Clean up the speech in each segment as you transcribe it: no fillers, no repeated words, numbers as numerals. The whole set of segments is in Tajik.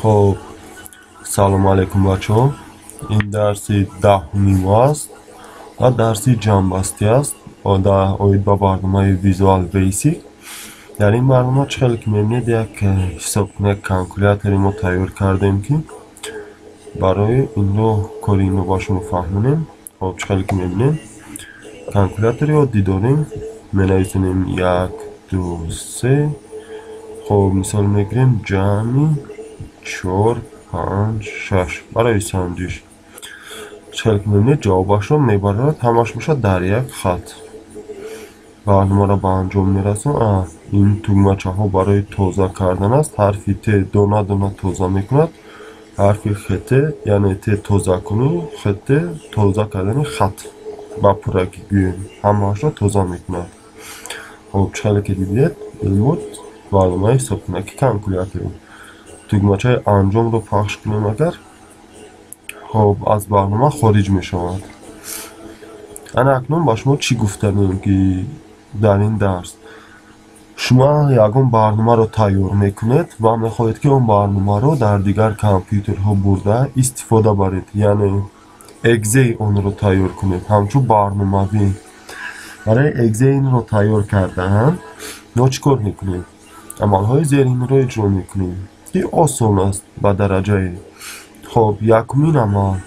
خب سلام علیکم بچه ها. این درسی 10 است و درسی جنبستی است و در اوید با برنامه ویزوال بیسیک. در این برنامه چه که میبینید یک حساب کنه کلکولیاتری ما تیار کردیم که برای این رو کاری این رو باشون فهمونیم. خب چه که میبینید کلکولیاتری رو دیداریم منویسیم 1 2 3. خب مثال میگیریم جمعی 4 5 6 برای سنجش چه که میبینید جوابش رو میبرد همش میشه در یک خط. برنامه را به انجام میرسیم. این تومچه ها برای توضیح کردن است. حرفی ت دونه دونه توضیح میکند. حرفی خطه یعنی ت توضیح کنی، خطه توضیح کردن خط با پورکی گویم همش را توضیح میکند. خب چه که دیدید این بود برنامه حساب کنکی کلکولیاتر. تومچه انجام رو پخش کنیم اگر خب از برنامه خارج می شود. انا اکنون با شما چی گفتنیم که در این درس شما یکم برنامه رو تیار میکنید و میخواهید که اون برنامه رو در دیگر کامپیوترها برده استفاده برید، یعنی اگزی اون رو تیار کنید همچون برنامه‌وی. برای اگزی این رو تیار کردن ما چیکار میکنیم؟ عملهای زیرین رو اجرا میکنیم که آسان است به درجه. خب یکمین عمل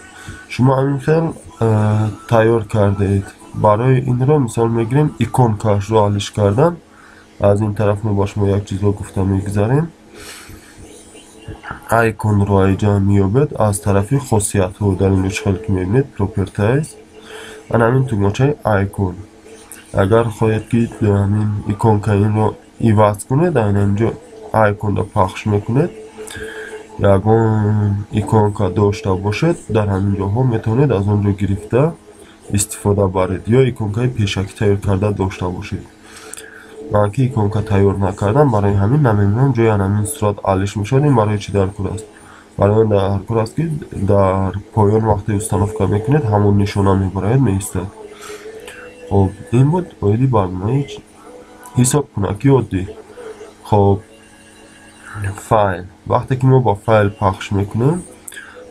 شما همین خیل تیار کردید. برای این رو مثال میگیریم ایکون کاش رو حلش کردن. از این طرف می باش ما یک چیز رو گفتم میگذاریم. ایکون رو اینجا میابد از طرفی خاصیت ها در اینجا چخل که میبینید پروپرتایز و همین تومچه ایکون. اگر خواهید که همین ایکون که این رو ایواز کنید این اینجا ایکون رو پخش میکنید. یکون ایکون که داشته باشد در همین جا ها میتونید از اونجا گرفته استفاده برید یا ایکون که پیشکی تیار کرده داشته باشید. من که ایکون که تیار نکردم برای همین نمیدونم جای همین صورت علش میشدیم. برای چی در کور است؟ برای من در کور است که در پایان وقتی استانف که میکنید همون نشانه میبراید میستد. خب این بود بایدی برنامه حساب کنکی عادی. خب فایل وقتی که ما با فایل پخش میکنیم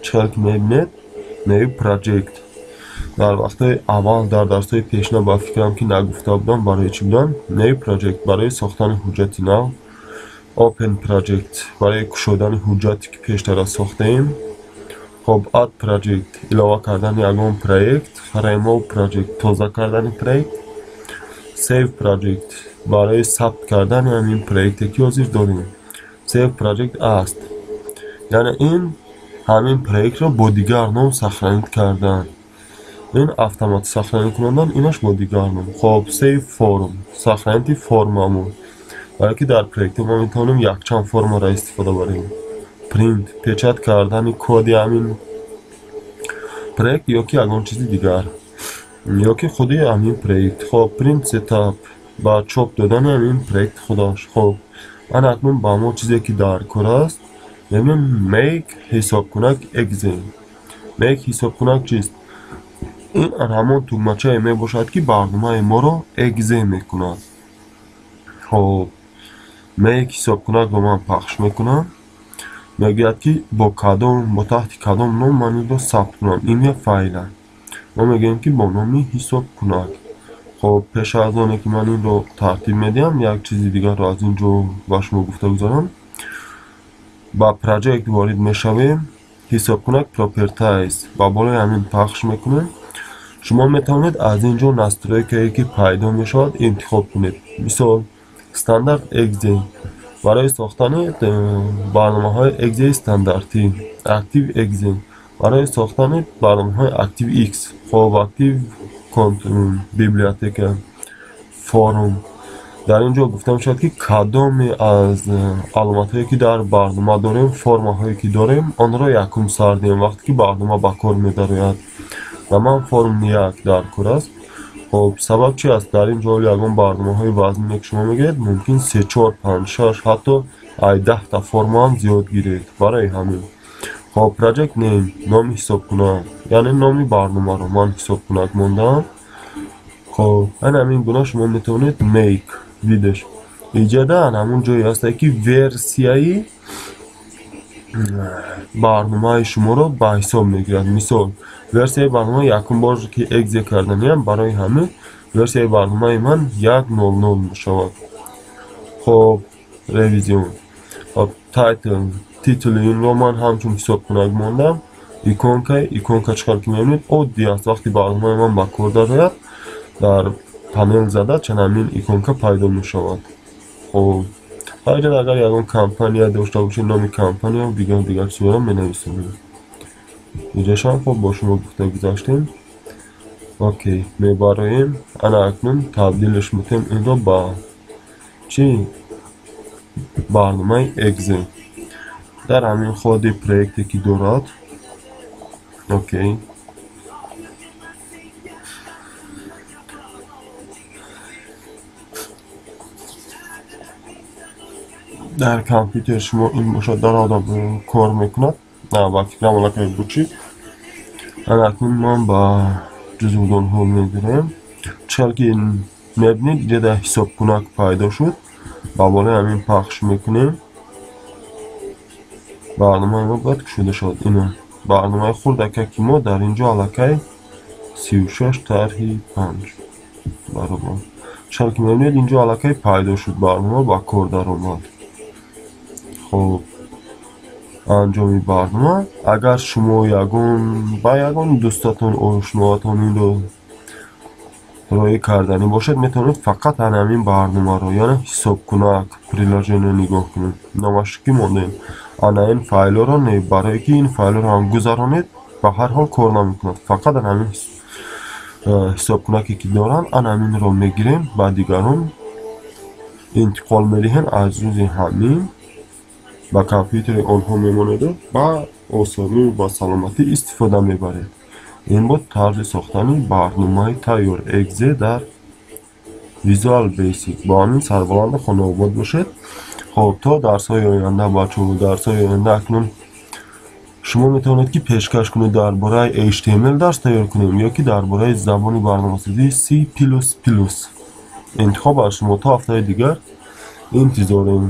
چه که میبینید نیو پراجکت. در وقت اول در درس های پیشنا با فکرم که نگفته بودم برای چی بودم. نیو پراجکت برای ساختن حجتی نو، اوپن پراجکت برای کشودن حجتی که پیشتر ساخته ایم. خب اد پراجکت علاوه کردن یکم پروژه، ریموو پراجکت تازه کردن پروژه، سیو پراجکت برای ثبت کردن همین پروژه که حاضر داریم. سیو پراجکت است یعنی این همین پروژه رو با دیگر نام سخنی کردن. این اتومات سخنی کنندن اینش با دیگر نام. خب سیو فرم سخنی فرممون برای که در پروژه ما میتونیم یک چند فرم را استفاده بریم. پرینت پیچت کردن کد همین پروژه یا که یکم چیزی دیگر یا که خودی همین پروژه. خب پرینت ستاپ با چاپ دادن همین پروژه خودش. خب من اکنون با ما چیزی که در کار است ببینیم میک حساب کنک اگزین. میک حساب کنک چیست؟ این همون تومچه می باشد که برنامه ما رو اگزین میکند. خب میک حساب کنک رو من پخش میکنم. میگوید که با کدام با تحت کدام نام من این رو ثبت کنم. این یک فایل ما میگیم که با نامی حساب کنک. خب پیش از آنه که من این رو ترتیب میدیم یک چیزی دیگر رو از اینجا با شما گفته گذارم. با پروژکت وارد میشویم. حساب کنک پروپرتایز با بالای همین پخش میکنیم. شما میتونید از اینجا نستروی که پیدا میشود انتخاب کنید. مثال استاندارد اگزی برای ساختن برنامه های اگزی استانداردی. اکتیو اگزی برای ساختن برنامه های اکتیو ایکس. خب اکتیو بیبلیوتک فارم در اینجا گفتم شد که کدام از علامت هایی که در برنامه داریم فرم هایی که داریم آن را یکم سر دهیم وقتی که برنامه به کار می‌دارد. و من فرم یک در کار است. خب سبب چی است؟ در اینجا یکم برنامه های وزنی که شما میگید ممکن 3 4 5 6 حتی 10 تا فرم هم زیاد گیرید. برای همین خب پروژکت نیم نام حساب کنم یعنی نامی برنامه رو من حساب کنک موندم. خب همین گناه شما میتونید میک دیدش ایجاده همون جایی هسته که ورسیایی барномаи шуморо ба ҳисоб мегирад. Мисол, версияи барнома якум бор ки экзе карданиам, барои ҳамин версияи барномаи ман 1.00 мешавад. хоб ревизион. хоб тайтл, титли инро ман ҳамчун ҳисобкунак мондам. иконка чиқар ки мебинед оддӣ аст. вақти барномаи ман ба кор дарояд, дар панел зада чанамин иконка пайдо мешавад. хоб ҳарҷад агар ягон компания дошта бошед, номи компания дигар чизҳоро менависем. иҷошам хоб бо шумо гуфта гузаштем. окей, мебароем. ана акнун табдилш мекунем инро ба чӣ? барномаи экзе. дар ҳамин ходи проекте ки дорад. окей. дар компютер шумо ин бошад дар одам кор мекунад. ба фикрам аллакай бучид. ана акнун ман ба ҷузвудонҳо мегирем. чиқар ки мебинед иҷода ҳисобкунак пайдо шуд. ба болои ҳамин пахш мекунем. барномаи мо бояд кушода шавад. ина барномаи хурдака ки мо дар инҷо аллакай 36 тарҳи 5 баробар. чиқар ки мебинед инҷо аллакай пайдо шуд. барнома ба кор даромад. хоб анҷоми барнома. агар шумо ба ягон дӯстатон ошноатон инро роӣ кардани бошед, метавонед фақат ҳамин барномаро, яъне ҳисобкунак приложение нигоҳ кунед. номаш ки мондаем. ана ин файлоро не, барое ки ин файлоро ҳам гузаронед, ба ҳар ҳол кор намекунад. фақат ҳамин ҳисобкунаке ки доранд, ана ҳаминро мегирем, ба дигарон интиқол медиҳем. аз рӯзи ҳамин ба компютери онҳо мемонеду ба осонӣ ва саломатӣ истифода мебаред. ин буд тарзи сохтани барномаи тайёр экзе дар Visual Basic. ба ҳамин сарбаланду хонаобод бошед. хоб то дарсҳои оянда бачаҳо, дарсҳои оянда акнун шумо метавонед ки пешкаш кунед дар бораи HTML дарс тайёр кунем ё ки дар бораи забони барномасозии C++. интихоб аз шумо. то ҳафтаи дигар интизорем.